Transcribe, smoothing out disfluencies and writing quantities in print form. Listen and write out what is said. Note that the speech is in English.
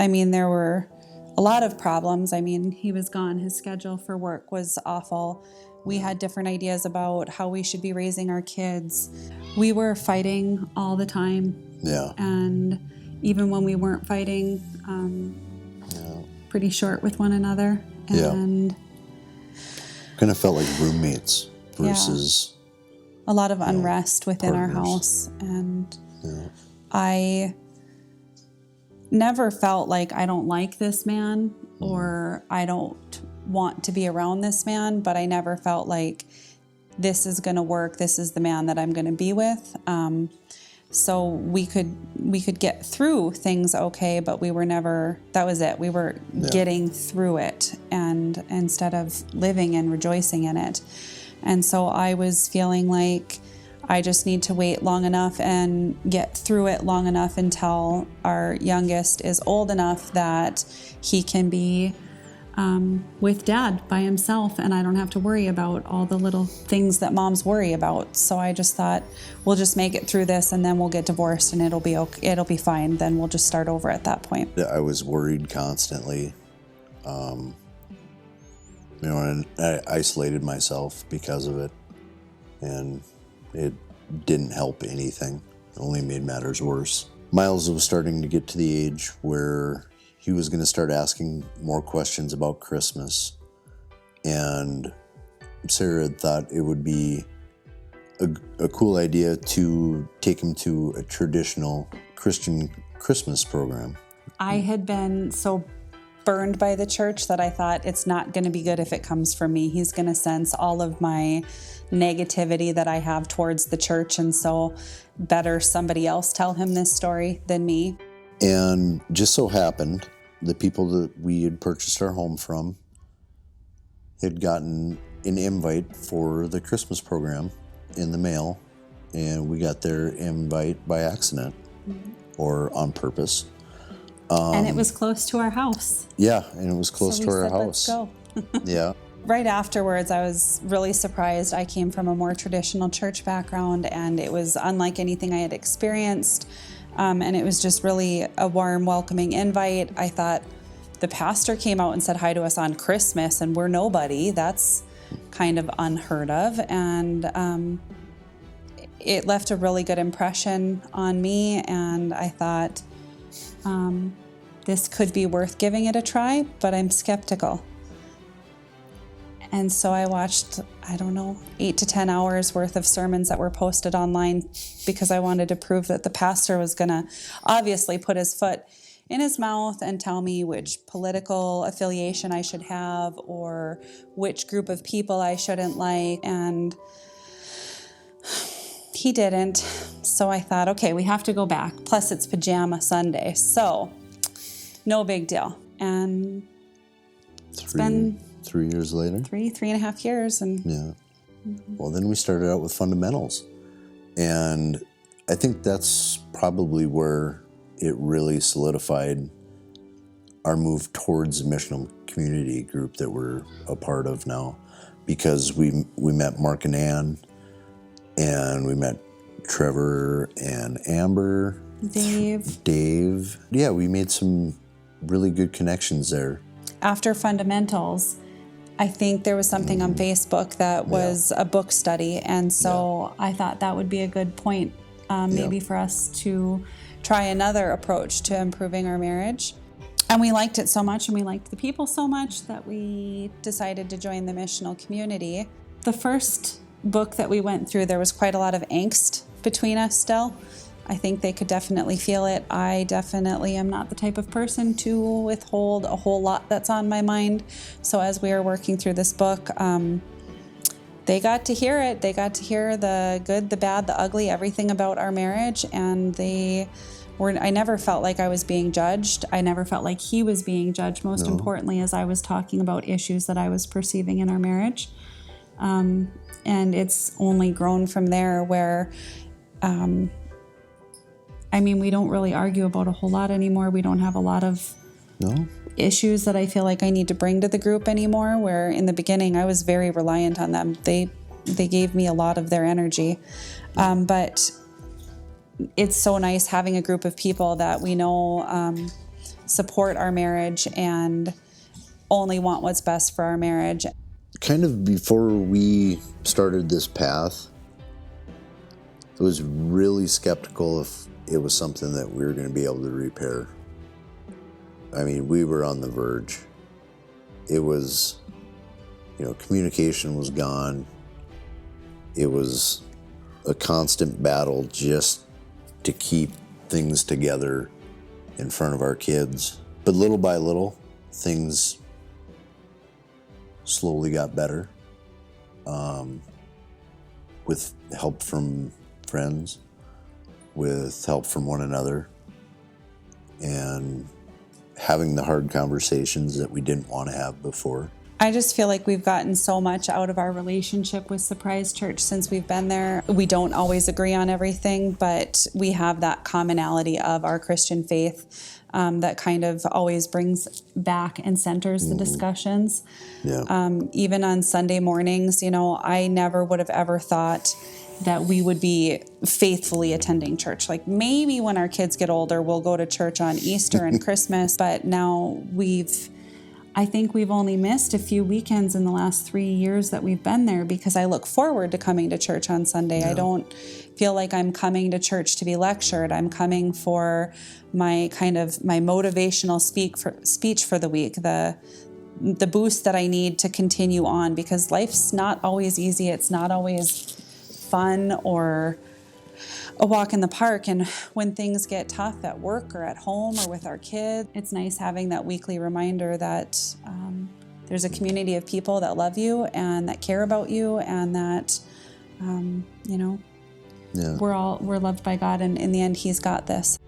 I mean, there were a lot of problems. I mean, he was gone. His schedule for work was awful. We had different ideas about how we should be raising our kids. We were fighting all the time. Yeah. And even when we weren't fighting, pretty short with one another. And kind of felt like roommates versus a lot of unrest within partners. Our house. And I never felt like I don't like this man or I don't want to be around this man, but I never felt like this is going to work. This is the man that I'm going to be with. So we could get through things okay, but we were never, that was it. We were getting through it and instead of living and rejoicing in it. And so I was feeling like I just need to wait long enough and get through it long enough until our youngest is old enough that he can be with Dad by himself, and I don't have to worry about all the little things that moms worry about. So I just thought, we'll just make it through this, and then we'll get divorced, and it'll be okay. It'll be fine. Then we'll just start over at that point. I was worried constantly, and I isolated myself because of it, and it didn't help anything. It only made matters worse. Miles was starting to get to the age where he was going to start asking more questions about Christmas. And Sarah had thought it would be a cool idea to take him to a traditional Christian Christmas program. I had been so burned by the church that I thought it's not going to be good if it comes from me. He's going to sense all of my negativity that I have towards the church. And so better somebody else tell him this story than me. And just so happened, the people that we had purchased our home from had gotten an invite for the Christmas program in the mail, and we got their invite by accident or on purpose. And it was close to our house. Yeah, and it was close to our Let's house. go. Yeah. Right afterwards, I was really surprised. I came from a more traditional church background, and it was unlike anything I had experienced. And it was just really a warm, welcoming invite. I thought the pastor came out and said hi to us on Christmas, and we're nobody. That's kind of unheard of. And it left a really good impression on me, and I thought this could be worth giving it a try, but I'm skeptical. And so I watched, 8 to 10 hours worth of sermons that were posted online because I wanted to prove that the pastor was going to obviously put his foot in his mouth and tell me which political affiliation I should have or which group of people I shouldn't like. And he didn't. So I thought, okay, we have to go back. Plus it's Pajama Sunday. So no big deal. And it's been 3 years later. 3.5 years. And yeah. Well, then we started out with fundamentals. And I think that's probably where it really solidified our move towards the missional community group that we're a part of now. Because we met Mark and Ann, and we met Trevor and Amber. Dave. Yeah, we made some really good connections there. After fundamentals, I think there was something on Facebook that was a book study, and so I thought that would be a good point maybe for us to try another approach to improving our marriage. And we liked it so much, and we liked the people so much that we decided to join the missional community. The first book that we went through, there was quite a lot of angst between us still. I think they could definitely feel it. I definitely am not the type of person to withhold a whole lot that's on my mind. So as we were working through this book, they got to hear it. They got to hear the good, the bad, the ugly, everything about our marriage. And I never felt like I was being judged. I never felt like he was being judged, most importantly, as I was talking about issues that I was perceiving in our marriage. And it's only grown from there where... we don't really argue about a whole lot anymore. We don't have a lot of issues that I feel like I need to bring to the group anymore, where in the beginning I was very reliant on them. They gave me a lot of their energy. But it's so nice having a group of people that we know support our marriage and only want what's best for our marriage. Kind of before we started this path, I was really skeptical if it was something that we were going to be able to repair. I mean, we were on the verge. It was, communication was gone. It was a constant battle just to keep things together in front of our kids. But little by little, things slowly got better, with help from friends, with help from one another, and having the hard conversations that we didn't want to have before. I just feel like we've gotten so much out of our relationship with Surprise Church since we've been there. We don't always agree on everything, but we have that commonality of our Christian faith that kind of always brings back and centers the discussions. Yeah. Even on Sunday mornings, I never would have ever thought that we would be faithfully attending church. Like maybe when our kids get older, we'll go to church on Easter and Christmas, but now I think we've only missed a few weekends in the last 3 years that we've been there because I look forward to coming to church on Sunday. Yeah. I don't feel like I'm coming to church to be lectured. I'm coming for my motivational speech for the week, the boost that I need to continue on, because life's not always easy. It's not always fun or a walk in the park. And when things get tough at work or at home or with our kids, it's nice having that weekly reminder that there's a community of people that love you and that care about you, and that we're loved by God, and in the end He's got this.